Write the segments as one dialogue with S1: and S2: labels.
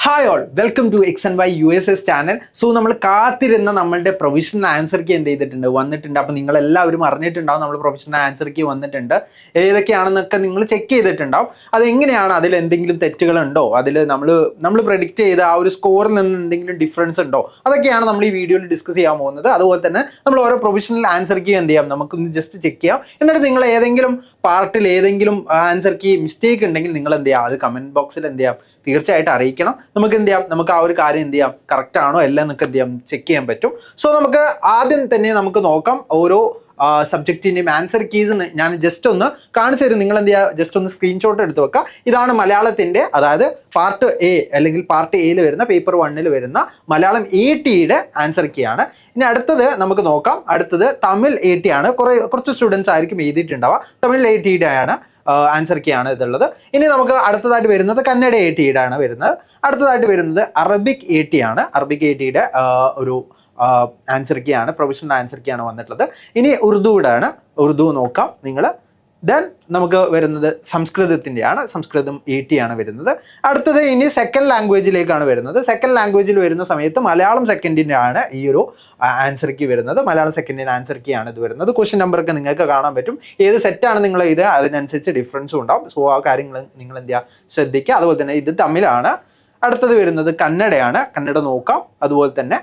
S1: Hi all, welcome to X and Y USS channel. So നമ്മൾ കാത്തിരുന്ന നമ്മളുടെ provisional answer key എന്ത് ചെയ്തിട്ടുണ്ട്, വന്നിട്ടുണ്ട്. അപ്പോൾ നിങ്ങളെല്ലാവരും അറിഞ്ഞിട്ടുണ്ടാവും നമ്മൾ പ്രൊവിഷണൽ ആൻസർ കീ വന്നിട്ടുണ്ട്. ഏതൊക്കെയാണെന്നൊക്കെ നിങ്ങൾ ചെക്ക് ചെയ്തിട്ടുണ്ടാവും. അതെങ്ങനെയാണ്, അതിൽ എന്തെങ്കിലും തെറ്റുകളുണ്ടോ, അതിൽ നമ്മൾ പ്രെഡിക്റ്റ് ചെയ്ത ആ ഒരു സ്കോറിൽ നിന്ന് എന്തെങ്കിലും ഡിഫറൻസ് ഉണ്ടോ, അതൊക്കെയാണ് നമ്മൾ ഈ വീഡിയോയിൽ ഡിസ്കസ് ചെയ്യാൻ പോകുന്നത്. അതുപോലെ തന്നെ നമ്മൾ ഓരോ പ്രൊവിഷണൽ ആൻസർ കീ എന്ത് ചെയ്യാം, നമുക്കൊന്ന് ജസ്റ്റ് ചെക്ക് ചെയ്യാം. എന്നിട്ട് നിങ്ങൾ ഏതെങ്കിലും പാർട്ടിൽ ഏതെങ്കിലും ആൻസർ കീ മിസ്റ്റേക്ക് ഉണ്ടെങ്കിൽ നിങ്ങൾ എന്ത് ചെയ്യാം, അത് കമൻറ്റ് ബോക്സിൽ എന്ത് ചെയ്യാം, തീർച്ചയായിട്ടും അറിയിക്കണം. നമുക്ക് എന്ത് ചെയ്യാം, നമുക്ക് ആ ഒരു കാര്യം എന്ത് ചെയ്യാം, കറക്റ്റ് ആണോ എല്ലാം നമുക്ക് എന്ത് ചെയ്യാം, ചെക്ക് ചെയ്യാൻ പറ്റും. സോ നമുക്ക് ആദ്യം തന്നെ നമുക്ക് നോക്കാം ഓരോ സബ്ജക്റ്റിൻ്റെയും ആൻസർ കീസ്. ഞാൻ ജസ്റ്റ് ഒന്ന് കാണിച്ചു തരും. നിങ്ങൾ എന്ത് ചെയ്യുക, ജസ്റ്റ് ഒന്ന് സ്ക്രീൻഷോട്ട് എടുത്ത് വെക്കുക. ഇതാണ് മലയാളത്തിൻ്റെ, അതായത് പാർട്ട് എ അല്ലെങ്കിൽ പാർട്ട് എയിൽ വരുന്ന പേപ്പർ 1 വരുന്ന മലയാളം ATയുടെ ആൻസർ കീ ആണ്. ഇനി അടുത്തത് നമുക്ക് നോക്കാം. അടുത്തത് തമിഴ് AT ആണ്. കുറച്ച് സ്റ്റുഡൻസ് ആയിരിക്കും എഴുതിയിട്ടുണ്ടാവുക. തമിഴ് ATയുടെ ആണ് ആൻസർ കീ ആണ് ഇതുള്ളത്. ഇനി നമുക്ക് അടുത്തതായിട്ട് വരുന്നത് കന്നഡ ATയുടെ ആണ് വരുന്നത്. അടുത്തതായിട്ട് വരുന്നത് അറബിക് AT ആണ്. അറബിക് ATയുടെ ഒരു ആൻസർ കീ ആണ്, പ്രൊവിഷണൽ ആൻസർ കീ ആണ് വന്നിട്ടുള്ളത്. ഇനി ഉറുദുയുടെ ആണ്. ഉറുദു നോക്കാം നിങ്ങൾ. ദെൻ നമുക്ക് വരുന്നത് സംസ്കൃതത്തിൻ്റെ ആണ്. സംസ്കൃതം AT ആണ് വരുന്നത്. അടുത്തത് ഇനി സെക്കൻഡ് ലാംഗ്വേജിലേക്കാണ് വരുന്നത്. സെക്കൻഡ് ലാംഗ്വേജിൽ വരുന്ന സമയത്ത് മലയാളം സെക്കൻഡിൻ്റെ ആണ് ഈ ഒരു ആൻസർ കീ വരുന്നത്. മലയാളം സെക്കൻഡിൻ്റെ ആൻസർ കീ ആണ് ഇത് വരുന്നത്. ക്വസ്റ്റ്യൻ നമ്പറൊക്കെ നിങ്ങൾക്ക് കാണാൻ പറ്റും. ഏത് സെറ്റാണ് നിങ്ങൾ ഇത്, അതിനനുസരിച്ച് ഡിഫറൻസും ഉണ്ടാവും. സോ ആ കാര്യങ്ങൾ നിങ്ങൾ എന്ത് ചെയ്യുക, ശ്രദ്ധിക്കുക. അതുപോലെ തന്നെ ഇത് തമിഴാണ്. അടുത്തത് വരുന്നത് കന്നഡയാണ്. കന്നഡ നോക്കാം. അതുപോലെ തന്നെ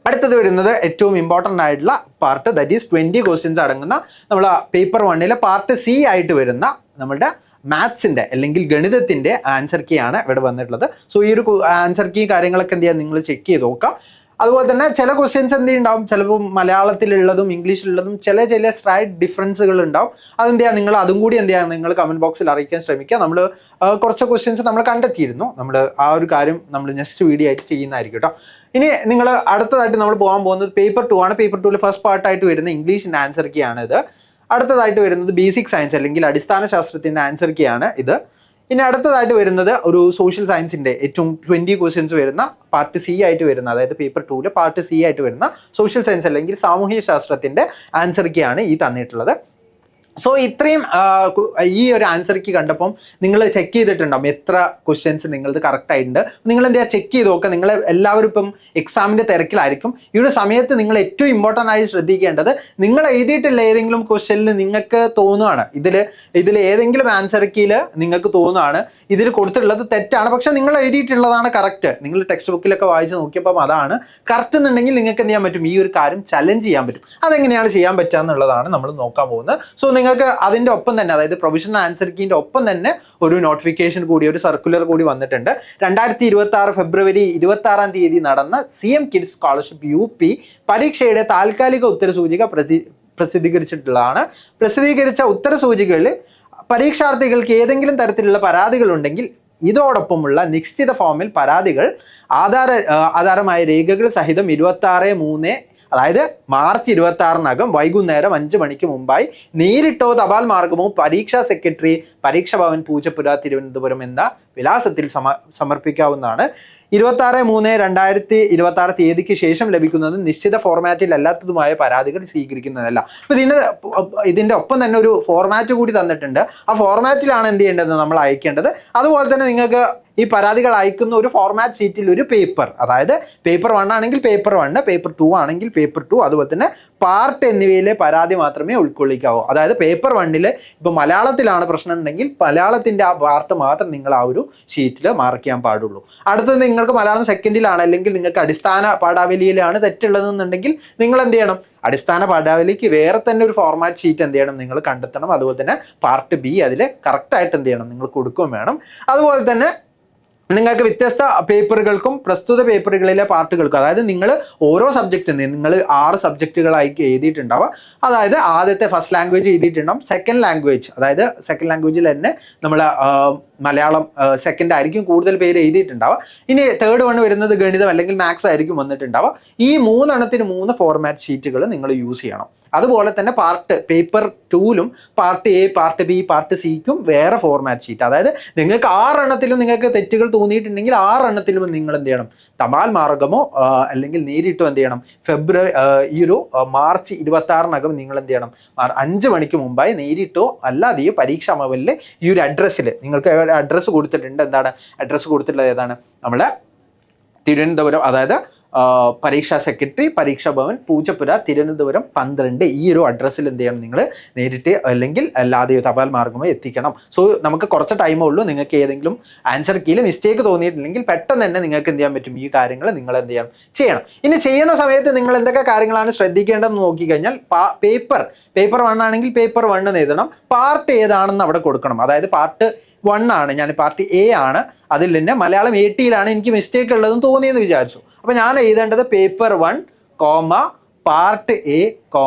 S1: അടുത്തത് വരുന്നത് ഏറ്റവും ഇമ്പോർട്ടൻ്റ് ആയിട്ടുള്ള പാർട്ട്, ദാറ്റ് ഈസ് 20 ക്വസ്റ്റ്യൻസ് അടങ്ങുന്ന നമ്മൾ പേപ്പർ 1 പാർട്ട് C ആയിട്ട് വരുന്ന നമ്മളുടെ മാത്സിൻ്റെ അല്ലെങ്കിൽ ഗണിതത്തിൻ്റെ ആൻസർ കീ ആണ് ഇവിടെ വന്നിട്ടുള്ളത്. സോ ഈ ഒരു ആൻസർ കീ കാര്യങ്ങളൊക്കെ എന്ത് ചെയ്യാം, നിങ്ങൾ ചെക്ക് ചെയ്ത് നോക്കാം. അതുപോലെ തന്നെ ചില ക്വസ്റ്റ്യൻസ് എന്ത് ഉണ്ടാവും, ചിലപ്പോൾ മലയാളത്തിലുള്ളതും ഇംഗ്ലീഷിലുള്ളതും ചില സ്ലൈഡ് ഡിഫറൻസുകൾ ഉണ്ടാവും. അതെന്ത് ചെയ്യുക, നിങ്ങൾ അതും കൂടി എന്ത് ചെയ്യുക, നിങ്ങൾ കമൻറ്റ് ബോക്സിൽ അറിയിക്കാൻ ശ്രമിക്കുക. നമ്മൾ കുറച്ച് ക്വസ്റ്റ്യൻസ് നമ്മൾ കണ്ടെത്തിയിരുന്നു. നമ്മൾ ആ ഒരു കാര്യം നമ്മൾ നെക്സ്റ്റ് വീഡിയോ ആയിട്ട് ചെയ്യുന്നതായിരിക്കും കേട്ടോ. ഇനി നിങ്ങൾ അടുത്തതായിട്ട് നമ്മൾ പോകാൻ പോകുന്നത് പേപ്പർ 2 ആണ്. പേപ്പർ 2 ഫസ്റ്റ് പാർട്ടായിട്ട് വരുന്ന ഇംഗ്ലീഷിൻ്റെ ആൻസർ കീ ആണ് ഇത്. അടുത്തതായിട്ട് വരുന്നത് ബേസിക് സയൻസ് അല്ലെങ്കിൽ അടിസ്ഥാന ശാസ്ത്രത്തിൻ്റെ ആൻസർ കീ ആണ് ഇത്. ഇനി അടുത്തതായിട്ട് വരുന്നത് ഒരു സോഷ്യൽ സയൻസിൻ്റെ ഏറ്റവും 20 ക്വസ്റ്റ്യൻസ് വരുന്ന പാർട്ട് C ആയിട്ട് വരുന്ന, അതായത് പേപ്പർ 2 പാർട്ട് C ആയിട്ട് വരുന്ന സോഷ്യൽ സയൻസ് അല്ലെങ്കിൽ സാമൂഹ്യ ശാസ്ത്രത്തിൻ്റെ ആൻസർ കീ ആണ് ഈ തന്നിട്ടുള്ളത്. സോ ഇത്രയും ഈ ഒരു ആൻസർ കീ കണ്ടപ്പം നിങ്ങൾ ചെക്ക് ചെയ്തിട്ടുണ്ടാവും എത്ര ക്വസ്റ്റ്യൻസ് നിങ്ങളത് കറക്റ്റ് ആയിട്ടുണ്ട്. നിങ്ങൾ എന്താ ചെക്ക് ചെയ്ത് നോക്കുക. നിങ്ങൾ എല്ലാവരും ഇപ്പം എക്സാമിൻ്റെ തിരക്കിലായിരിക്കും. ഈ ഒരു സമയത്ത് നിങ്ങൾ ഏറ്റവും ഇമ്പോർട്ടൻ്റ് ആയി ശ്രദ്ധിക്കേണ്ടത്, നിങ്ങൾ എഴുതിയിട്ടുള്ള ഏതെങ്കിലും ക്വസ്റ്റ്യനിൽ നിങ്ങൾക്ക് തോന്നുകയാണ്, ഇതിൽ ഏതെങ്കിലും ആൻസർ കീയിൽ നിങ്ങൾക്ക് തോന്നുകയാണ് ഇതിൽ കൊടുത്തിട്ടുള്ളത് തെറ്റാണ്, പക്ഷെ നിങ്ങൾ എഴുതിയിട്ടുള്ളതാണ് കറക്റ്റ്. നിങ്ങൾ ടെക്സ്റ്റ് ബുക്കിലൊക്കെ വായിച്ച് നോക്കിയപ്പം അതാണ് കറക്റ്റ് എന്നുണ്ടെങ്കിൽ നിങ്ങൾക്ക് എന്ത് ചെയ്യാൻ പറ്റും, ഈ ഒരു കാര്യം ചലഞ്ച് ചെയ്യാൻ പറ്റും. അതെങ്ങനെയാണ് ചെയ്യാൻ പറ്റുക എന്നുള്ളതാണ് നമ്മൾ നോക്കാൻ പോകുന്നത്. സോ നിങ്ങൾക്ക് അതിൻ്റെ ഒപ്പം തന്നെ, അതായത് പ്രൊവിഷണൽ ആൻസർ കീൻ്റെ ഒപ്പം തന്നെ ഒരു നോട്ടിഫിക്കേഷൻ കൂടി, ഒരു സർക്കുലർ കൂടി വന്നിട്ടുണ്ട്. 2026 ഫെബ്രുവരി 26-ാം തീയതി നടന്ന CM കിഡ്സ് സ്കോളർഷിപ്പ് UP പരീക്ഷയുടെ താൽക്കാലിക ഉത്തരസൂചിക പ്രസിദ്ധീകരിച്ചിട്ടുള്ളതാണ്. പ്രസിദ്ധീകരിച്ച ഉത്തരസൂചികകളിൽ പരീക്ഷാർത്ഥികൾക്ക് ഏതെങ്കിലും തരത്തിലുള്ള പരാതികളുണ്ടെങ്കിൽ ഇതോടൊപ്പമുള്ള നിശ്ചിത ഫോമിൽ പരാതികൾ ആധാരമായ രേഖകൾ സഹിതം 26/3, അതായത് മാർച്ച് 26-നകം വൈകുന്നേരം 5 മണിക്ക് മുമ്പായി നേരിട്ടോ തപാൽ മാർഗമോ പരീക്ഷാ സെക്രട്ടറി, പരീക്ഷാ ഭവൻ, പൂജപ്പുര, തിരുവനന്തപുരം എന്ന വിലാസത്തിൽ സമർപ്പിക്കാവുന്നതാണ്. 26/3/2026 തീയതിക്ക് ശേഷം ലഭിക്കുന്നതും നിശ്ചിത ഫോർമാറ്റിൽ അല്ലാത്തതുമായ പരാതികൾ സ്വീകരിക്കുന്നതല്ല. അപ്പോൾ ഇതിൻ്റെ ഒപ്പം തന്നെ ഒരു ഫോർമാറ്റ് കൂടി തന്നിട്ടുണ്ട്. ആ ഫോർമാറ്റിലാണ് എന്ത് ചെയ്യേണ്ടത്, നമ്മൾ അയക്കേണ്ടത്. അതുപോലെ തന്നെ നിങ്ങൾക്ക് ഈ പരാതികൾ അയക്കുന്ന ഒരു ഫോർമാറ്റ് ഷീറ്റിൽ ഒരു പേപ്പർ, അതായത് പേപ്പർ 1 ആണെങ്കിൽ പേപ്പർ 1, പേപ്പർ 2 ആണെങ്കിൽ പേപ്പർ 2, അതുപോലെ തന്നെ പാർട്ട് എന്നിവയിലെ പരാതി മാത്രമേ ഉൾക്കൊള്ളിക്കാവൂ. അതായത് പേപ്പർ 1 ഇപ്പോൾ മലയാളത്തിലാണ് പ്രശ്നം ഉണ്ടെങ്കിൽ മലയാളത്തിൻ്റെ ആ പാർട്ട് മാത്രം നിങ്ങൾ ആ ഒരു ഷീറ്റിൽ മാർക്ക് ചെയ്യാൻ പാടുള്ളൂ. അടുത്തത് നിങ്ങൾക്ക് മലയാളം സെക്കൻഡിലാണ് അല്ലെങ്കിൽ നിങ്ങൾക്ക് അടിസ്ഥാന പാഠാവലിയിലാണ് തെറ്റുള്ളതെന്നുണ്ടെങ്കിൽ നിങ്ങൾ എന്ത് ചെയ്യണം, അടിസ്ഥാന പാഠാവലിക്ക് വേറെ തന്നെ ഒരു ഫോർമാറ്റ് ഷീറ്റ് എന്ത് ചെയ്യണം, നിങ്ങൾ കണ്ടെത്തണം. അതുപോലെ തന്നെ പാർട്ട് B അതിൽ കറക്റ്റായിട്ട് എന്ത് ചെയ്യണം, നിങ്ങൾ കൊടുക്കുകയും വേണം. അതുപോലെ തന്നെ നിങ്ങൾക്ക് വ്യത്യസ്ത പേപ്പറുകൾക്കും പ്രസ്തുത പേപ്പറുകളിലെ പാർട്ടുകൾക്കും, അതായത് നിങ്ങൾ ഓരോ സബ്ജക്റ്റിൽ നിന്ന് നിങ്ങൾ 6 സബ്ജക്റ്റുകളായി എഴുതിയിട്ടുണ്ടാവുക. അതായത് ആദ്യത്തെ ഫസ്റ്റ് ലാംഗ്വേജ് എഴുതിയിട്ടുണ്ടാവും. സെക്കൻഡ് ലാംഗ്വേജ്, അതായത് സെക്കൻഡ് ലാംഗ്വേജിൽ തന്നെ നമ്മൾ മലയാളം സെക്കൻഡ് ആയിരിക്കും കൂടുതൽ പേര് എഴുതിയിട്ടുണ്ടാവുക. ഇനി തേർഡ് വൺ വരുന്നത് ഗണിതം അല്ലെങ്കിൽ മാത്സ് ആയിരിക്കും വന്നിട്ടുണ്ടാവുക. ഈ 3 എണ്ണത്തിന് 3 ഫോർമാറ്റ് ഷീറ്റുകൾ നിങ്ങൾ യൂസ് ചെയ്യണം. അതുപോലെ തന്നെ പാർട്ട് പേപ്പർ 2ലും part A, part B, part സിക്കും വേറെ ഫോർമാറ്റ് ഷീറ്റ്. അതായത് നിങ്ങൾക്ക് 6 എണ്ണത്തിലും നിങ്ങൾക്ക് തെറ്റുകൾ തോന്നിയിട്ടുണ്ടെങ്കിൽ 6 എണ്ണത്തിലും നിങ്ങൾ എന്ത് ചെയ്യണം, തപാൽ മാർഗമോ അല്ലെങ്കിൽ നേരിട്ടോ എന്ത് ചെയ്യണം, ഈ ഒരു മാർച്ച് 26-നകം നിങ്ങൾ എന്ത് ചെയ്യണം, 5 മണിക്ക് മുമ്പായി നേരിട്ടോ അല്ലാതെയോ പരീക്ഷാ ഭവനിൽ ഈ ഒരു അഡ്രസ്സിൽ നിങ്ങൾക്ക് അഡ്രസ്സ് കൊടുത്തിട്ടുണ്ട്. എന്താണ് അഡ്രസ്സ് കൊടുത്തിട്ടുള്ളത്? ഏതാണ്? നമ്മളെ തിരുവനന്തപുരം, അതായത് പരീക്ഷാ സെക്രട്ടറി, പരീക്ഷാ ഭവൻ, പൂജപ്പുര, തിരുവനന്തപുരം 12 ഈ ഒരു അഡ്രസ്സിൽ എന്ത് ചെയ്യണം, നിങ്ങൾ നേരിട്ട് അല്ലെങ്കിൽ അല്ലാതെയോ തപാൽ മാർഗമോ എത്തിക്കണം. സോ നമുക്ക് കുറച്ച് ടൈമേ ഉള്ളൂ. നിങ്ങൾക്ക് ഏതെങ്കിലും ആൻസർ കീയിൽ മിസ്റ്റേക്ക് തോന്നിയിട്ടുണ്ടെങ്കിൽ പെട്ടെന്ന് തന്നെ നിങ്ങൾക്ക് എന്ത് ചെയ്യാൻ പറ്റും, ഈ കാര്യങ്ങൾ നിങ്ങൾ എന്ത് ചെയ്യണം. ഇനി ചെയ്യുന്ന സമയത്ത് നിങ്ങൾ എന്തൊക്കെ കാര്യങ്ങളാണ് ശ്രദ്ധിക്കേണ്ടതെന്ന് നോക്കിക്കഴിഞ്ഞാൽ, പേപ്പർ 1 ആണെങ്കിൽ പേപ്പർ 1 എഴുതണം. പാർട്ട് ഏതാണെന്ന് അവിടെ കൊടുക്കണം. അതായത് പാർട്ട് 1 ആണ്, ഞാൻ പാർട്ട് എ ആണ്, അതിൽ തന്നെ മലയാളം 80ലാണ് എനിക്ക് മിസ്റ്റേക്ക് ഉള്ളതെന്ന് തോന്നിയെന്ന് വിചാരിച്ചു. അപ്പോൾ ഞാൻ എഴുതേണ്ടത് പേപ്പർ 1, പാർട്ട് എ,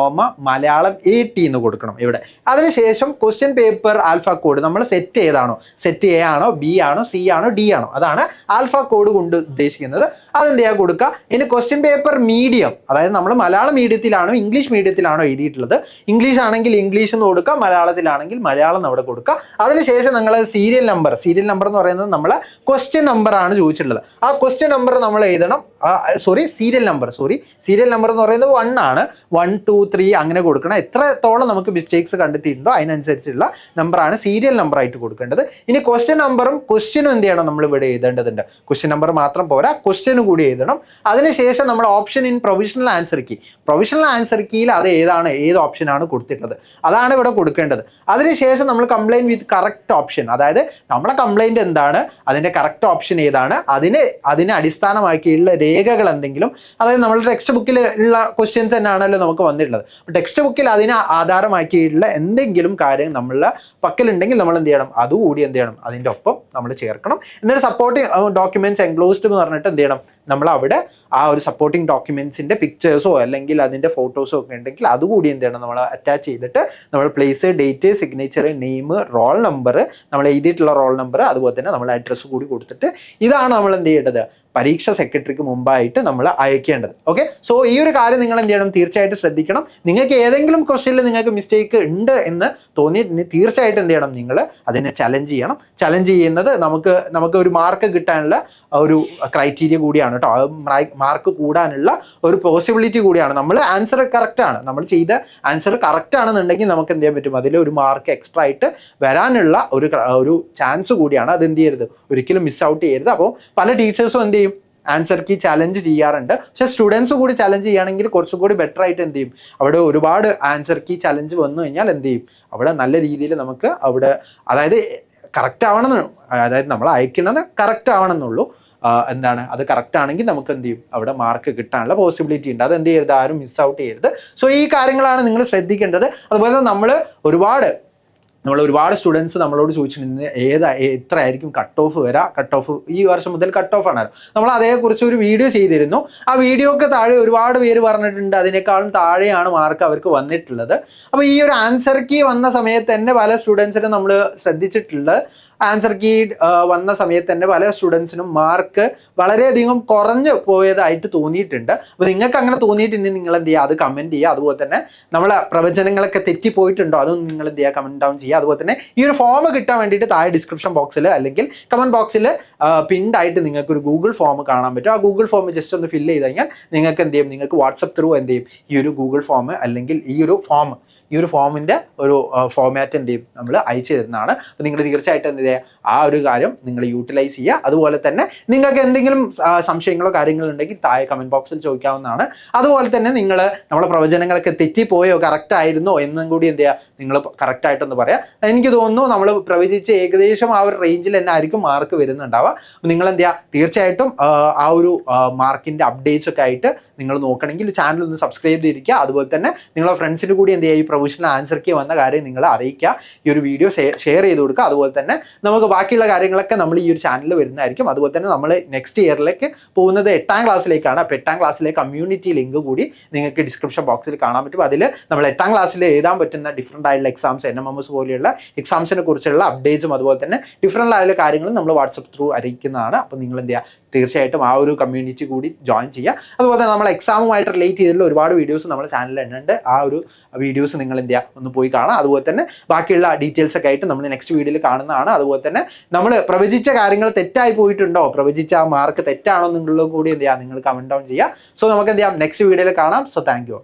S1: മലയാളം 80 എന്ന് കൊടുക്കണം ഇവിടെ. അതിനുശേഷം ക്വസ്റ്റ്യൻ പേപ്പർ ആൽഫ കോഡ് നമ്മൾ സെറ്റ് ഏതാണോ, സെറ്റ് എ ആണോ, ബി ആണോ, സി ആണോ, ഡി ആണോ, അതാണ് ആൽഫ കോഡ് കൊണ്ട് ഉദ്ദേശിക്കുന്നത്. അതെന്ത് ചെയ്യാൻ കൊടുക്കുക. ഇനി ക്വസ്റ്റ്യൻ പേപ്പർ മീഡിയം, അതായത് നമ്മൾ മലയാളം മീഡിയത്തിലാണോ ഇംഗ്ലീഷ് മീഡിയത്തിലാണോ എഴുതിയിട്ടുള്ളത്, ഇംഗ്ലീഷ് ആണെങ്കിൽ ഇംഗ്ലീഷ് എന്ന് കൊടുക്കുക, മലയാളത്തിലാണെങ്കിൽ മലയാളം അവിടെ കൊടുക്കുക. അതിനുശേഷം നിങ്ങൾ സീരിയൽ നമ്പർ എന്ന് പറയുന്നത് നമ്മളെ ക്വസ്റ്റ്യൻ നമ്പർ ആണ് ചോദിച്ചിട്ടുള്ളത്. ആ ക്വസ്റ്റ്യൻ നമ്പർ നമ്മൾ എഴുതണം. സീരിയൽ നമ്പർ എന്ന് പറയുന്നത് 1 ആണ്. 1, 2, 3 അങ്ങനെ കൊടുക്കണം. എത്രത്തോളം നമുക്ക് മിസ്റ്റേക്സ് കണ്ടെത്തിയിട്ടുണ്ടോ അതിനനുസരിച്ചുള്ള നമ്പറാണ് സീരിയൽ നമ്പർ ആയിട്ട് കൊടുക്കേണ്ടത്. ഇനി ക്വസ്റ്റ്യൻ നമ്പറും ക്വസ്റ്റ്യനും എന്ത് ചെയ്യണം, നമ്മൾ ഇവിടെ എഴുതേണ്ടതുണ്ട്. ക്വസ്റ്റ്യൻ നമ്പർ മാത്രം പോരാ, ക്വസ്റ്റ്യനും കൂടി എഴുതണം. അതിനുശേഷം നമ്മൾ ഓപ്ഷൻ ഇൻ പ്രൊവിഷണൽ ആൻസർ കീയിൽ അത് ഏത് ഓപ്ഷനാണ് കൊടുത്തിട്ടുള്ളത് അതാണ് ഇവിടെ കൊടുക്കേണ്ടത്. അതിനുശേഷം നമ്മൾ കംപ്ലൈൻറ്റ് വിത്ത് കറക്റ്റ് ഓപ്ഷൻ, അതായത് നമ്മളെ കംപ്ലൈൻറ്റ് എന്താണ്, അതിൻ്റെ കറക്റ്റ് ഓപ്ഷൻ ഏതാണ്, അതിനെ അടിസ്ഥാനമാക്കിയുള്ള രേഖകൾ എന്തെങ്കിലും, അതായത് നമ്മുടെ ടെക്സ്റ്റ് ബുക്കിൽ ഉള്ള ക്വസ്റ്റ്യൻസ് തന്നെയാണല്ലോ നമുക്ക് വന്നിട്ടുള്ളത്. ടെക്സ്റ്റ് ബുക്കിൽ അതിനെ ആധാരമാക്കിയിട്ടുള്ള എന്തെങ്കിലും കാര്യം നമ്മളുടെ പക്കലുണ്ടെങ്കിൽ നമ്മൾ എന്ത് ചെയ്യണം, അതുകൂടി എന്ത് ചെയ്യണം, അതിൻ്റെ ഒപ്പം നമ്മൾ ചേർക്കണം. എന്നിട്ട് സപ്പോർട്ടിങ് ഡോക്യുമെന്റ്സ് എൻക്ലോസ്ഡ് എന്ന് പറഞ്ഞിട്ട് എന്ത് ചെയ്യണം, നമ്മൾ അവിടെ ആ ഒരു സപ്പോർട്ടിങ് ഡോക്യുമെന്റ്സിന്റെ പിക്ചേഴ്സോ അല്ലെങ്കിൽ അതിന്റെ ഫോട്ടോസോ ഒക്കെ ഉണ്ടെങ്കിൽ അതുകൂടി എന്ത് ചെയ്യണം, നമ്മൾ അറ്റാച്ച് ചെയ്തിട്ട് നമ്മൾ place, date, signature, name, roll number, നമ്മൾ എഴുതിയിട്ടുള്ള റോൾ നമ്പർ, അതുപോലെ തന്നെ നമ്മൾ അഡ്രസ്സ് കൂടി കൊടുത്തിട്ട് ഇതാണ് നമ്മൾ എന്ത് ചെയ്യേണ്ടത്, പരീക്ഷ സെക്രട്ടറിക്ക് മുമ്പായിട്ട് നമ്മൾ അയക്കേണ്ടത്. ഓക്കെ, സോ ഈ ഒരു കാര്യം നിങ്ങൾ എന്ത് ചെയ്യണം, തീർച്ചയായിട്ടും ശ്രദ്ധിക്കണം. നിങ്ങൾക്ക് ഏതെങ്കിലും ക്വസ്റ്റ്യനിൽ നിങ്ങൾക്ക് മിസ്റ്റേക്ക് ഉണ്ട് എന്ന് തോന്നിയിട്ടുണ്ടെങ്കിൽ തീർച്ചയായിട്ടും എന്ത് ചെയ്യണം, നിങ്ങൾ അതിനെ ചലഞ്ച് ചെയ്യണം. ചലഞ്ച് ചെയ്യുന്നത് നമുക്ക് ഒരു മാർക്ക് കിട്ടാനുള്ള ഒരു ക്രൈറ്റീരിയ കൂടിയാണ് കേട്ടോ. മാർക്ക് കൂടാനുള്ള ഒരു പോസിബിലിറ്റി കൂടിയാണ്. നമ്മൾ ആൻസർ കറക്റ്റ് ആണ്, നമ്മൾ ചെയ്ത ആൻസർ കറക്റ്റ് ആണെന്നുണ്ടെങ്കിൽ നമുക്ക് എന്ത് ചെയ്യാൻ പറ്റും, അതിൽ ഒരു മാർക്ക് എക്സ്ട്രാ ആയിട്ട് വരാനുള്ള ഒരു ചാൻസ് കൂടിയാണ്. അത് എന്ത് ചെയ്യരുത്, ഒരിക്കലും മിസ് ഔട്ട് ചെയ്യരുത്. അപ്പോൾ പല ടീച്ചേഴ്സും എന്ത് ചെയ്യും, ആൻസർ കീ ചലഞ്ച് ചെയ്യാറുണ്ട്. പക്ഷെ സ്റ്റുഡൻസ് കൂടി ചലഞ്ച് ചെയ്യുകയാണെങ്കിൽ കുറച്ചും കൂടി ബെറ്റർ ആയിട്ട് എന്ത് ചെയ്യും, അവിടെ ഒരുപാട് ആൻസർ കീ ചലഞ്ച് വന്നു കഴിഞ്ഞാൽ എന്ത് ചെയ്യും, അവിടെ നല്ല രീതിയിൽ നമുക്ക് അവിടെ അതായത് കറക്റ്റ് ആവണമെന്ന്, അതായത് നമ്മൾ അയക്കുന്നത് കറക്റ്റ് ആവണമെന്നുള്ളൂ. എന്താണ് അത് കറക്റ്റ് ആണെങ്കിൽ നമുക്ക് എന്ത് ചെയ്യും, അവിടെ മാർക്ക് കിട്ടാനുള്ള പോസിബിലിറ്റി ഉണ്ട്. അത് എന്ത് ചെയ്യരുത്, ആരും മിസ് ഔട്ട് ചെയ്യരുത്. സോ ഈ കാര്യങ്ങളാണ് നിങ്ങൾ ശ്രദ്ധിക്കേണ്ടത്. അതുപോലെ നമ്മൾ ഒരുപാട് സ്റ്റുഡൻസ് നമ്മളോട് ചോദിച്ചിട്ടുണ്ട് എത്ര ആയിരിക്കും കട്ട് ഓഫ് ഈ വർഷം മുതൽ കട്ട് ഓഫ് ആണ്. നമ്മൾ അതേക്കുറിച്ച് ഒരു വീഡിയോ ചെയ്തിരുന്നു. ആ വീഡിയോക്ക് താഴെ ഒരുപാട് പേര് പറഞ്ഞിട്ടുണ്ട് അതിനേക്കാളും താഴെയാണ് മാർക്ക് അവർക്ക് വന്നിട്ടുള്ളത്. അപ്പോൾ ഈ ഒരു ആൻസർ കീ വന്ന സമയത്ത് തന്നെ പല സ്റ്റുഡൻസിനും നമ്മൾ ശ്രദ്ധിച്ചിട്ടുള്ളത്, ആൻസർ കീ വന്ന സമയത്ത് തന്നെ പല സ്റ്റുഡൻസിനും മാർക്ക് വളരെയധികം കുറഞ്ഞു പോയതായിട്ട് തോന്നിയിട്ടുണ്ട്. അപ്പോൾ നിങ്ങൾക്ക് അങ്ങനെ തോന്നിയിട്ടുണ്ടെങ്കിൽ നിങ്ങൾ എന്ത് ചെയ്യുക, അത് കമൻറ്റ് ചെയ്യുക. അതുപോലെ തന്നെ നമ്മളെ പ്രവചനങ്ങളൊക്കെ തെറ്റിപ്പോയിട്ടുണ്ടോ അതും നിങ്ങൾ എന്ത് ചെയ്യുക, കമൻറ്റ് ഡൗൺ ചെയ്യുക. അതുപോലെ തന്നെ ഈ ഒരു ഫോം കിട്ടാൻ വേണ്ടിയിട്ട് താഴെ ഡിസ്ക്രിപ്ഷൻ ബോക്സിൽ അല്ലെങ്കിൽ കമൻറ്റ് ബോക്സിൽ പിൻഡായിട്ട് നിങ്ങൾക്ക് ഒരു ഗൂഗിൾ ഫോം കാണാൻ പറ്റും. ആ ഗൂഗിൾ ഫോം ജസ്റ്റ് ഒന്ന് ഫില്ല് ചെയ്ത് കഴിഞ്ഞാൽ നിങ്ങൾക്ക് എന്ത് ചെയ്യും, നിങ്ങൾക്ക് വാട്സപ്പ് ത്രൂ എന്ത് ചെയ്യും, ഈ ഒരു ഗൂഗിൾ ഫോം അല്ലെങ്കിൽ ഈ ഒരു ഫോമിൻ്റെ ഒരു ഫോമാറ്റ് എന്ത് ചെയ്യും, നമ്മൾ അയച്ചു തരുന്നതാണ്. അപ്പോൾ നിങ്ങൾ തീർച്ചയായിട്ടും എന്ത് ചെയ്യുക, ആ ഒരു കാര്യം നിങ്ങൾ യൂട്ടിലൈസ് ചെയ്യുക. അതുപോലെ തന്നെ നിങ്ങൾക്ക് എന്തെങ്കിലും സംശയങ്ങളോ കാര്യങ്ങളോ ഉണ്ടെങ്കിൽ താഴെ കമൻറ്റ് ബോക്സിൽ ചോദിക്കാവുന്നതാണ്. അതുപോലെ തന്നെ നമ്മളെ പ്രവചനങ്ങളൊക്കെ തെറ്റിപ്പോയോ കറക്റ്റ് ആയിരുന്നോ എന്നും കൂടി എന്ത് ചെയ്യുക, നിങ്ങൾ കറക്റ്റായിട്ടൊന്ന് പറയാം. എനിക്ക് തോന്നുന്നു നമ്മൾ പ്രവചിച്ച് ഏകദേശം ആ ഒരു റേഞ്ചിൽ തന്നെ ആയിരിക്കും മാർക്ക് വരുന്നുണ്ടാവുക. നിങ്ങൾ എന്ത് ചെയ്യുക, തീർച്ചയായിട്ടും ആ ഒരു മാർക്കിൻ്റെ അപ്ഡേറ്റ്സ് ഒക്കെ ആയിട്ട് നിങ്ങൾ നോക്കണമെങ്കിൽ ചാനൽ ഒന്ന് സബ്സ്ക്രൈബ് ചെയ്തിരിക്കുക. അതുപോലെ തന്നെ നിങ്ങളുടെ ഫ്രണ്ട്സിന് കൂടി എന്ത് ചെയ്യുക, ഈ പ്രൊവിഷണൽ ആൻസർ കീ വന്ന കാര്യം നിങ്ങൾ അറിയിക്കുക. ഈ ഒരു വീഡിയോ ഷെയർ ചെയ്ത് കൊടുക്കുക. അതുപോലെ തന്നെ നമുക്ക് ബാക്കിയുള്ള കാര്യങ്ങളൊക്കെ നമ്മൾ ഈ ഒരു ചാനലിൽ വരുന്നതായിരിക്കും. അതുപോലെ തന്നെ നമ്മൾ നെക്സ്റ്റ് ഇയറിലേക്ക് പോകുന്നത് 8ാം ക്ലാസ്സിലേക്കാണ്. അപ്പോൾ 8ാം ക്ലാസ്സിലെ കമ്മ്യൂണിറ്റി ലിങ്ക് കൂടി നിങ്ങൾക്ക് ഡിസ്ക്രിപ്ഷൻ ബോക്സിൽ കാണാൻ പറ്റും. അതിൽ നമ്മൾ 8ാം ക്ലാസ്സിൽ എഴുതാൻ പറ്റുന്ന ഡിഫറൻ്റ് ആയിട്ടുള്ള എക്സാംസ്, NMMS പോലെയുള്ള എക്സാംസിനെ കുറിച്ചുള്ള അപ്ഡേറ്റ്സും അതുപോലെ തന്നെ ഡിഫറൻ്റ് ആയിട്ടുള്ള കാര്യങ്ങളും നമ്മൾ വാട്സപ്പ് ത്രൂ അറിയിക്കുന്നതാണ്. അപ്പോൾ നിങ്ങൾ എന്ത് ചെയ്യുക, തീർച്ചയായിട്ടും ആ ഒരു കമ്മ്യൂണിറ്റി കൂടി ജോയിൻ ചെയ്യുക. അതുപോലെ തന്നെ നമ്മൾ എക്സാമുമായിട്ട് റിലേറ്റ് ചെയ്തിട്ടുള്ള ഒരുപാട് വീഡിയോസ് നമ്മുടെ ചാനലിൽ ഉണ്ട്. ആ ഒരു വീഡിയോസ് നിങ്ങൾ എന്ത് ചെയ്യുക, ഒന്ന് പോയി കാണാം. അതുപോലെ തന്നെ ബാക്കിയുള്ള ഡീറ്റെയിൽസ് ഒക്കെ ആയിട്ട് നമ്മൾ നെക്സ്റ്റ് വീഡിയോയിൽ കാണുന്നതാണ്. അതുപോലെ തന്നെ നമ്മൾ പ്രവചിച്ച കാര്യങ്ങൾ തെറ്റായി പോയിട്ടുണ്ടോ, പ്രവചിച്ച ആ മാർക്ക് തെറ്റാണോ എന്നുള്ളത് കൂടി എന്ത് ചെയ്യുക, നിങ്ങൾ കമൻറ്റ് ഡൗൺ ചെയ്യുക. സോ നമുക്ക് എന്ത് ചെയ്യാം, നെക്സ്റ്റ് വീഡിയോയിൽ കാണാം. So thank you.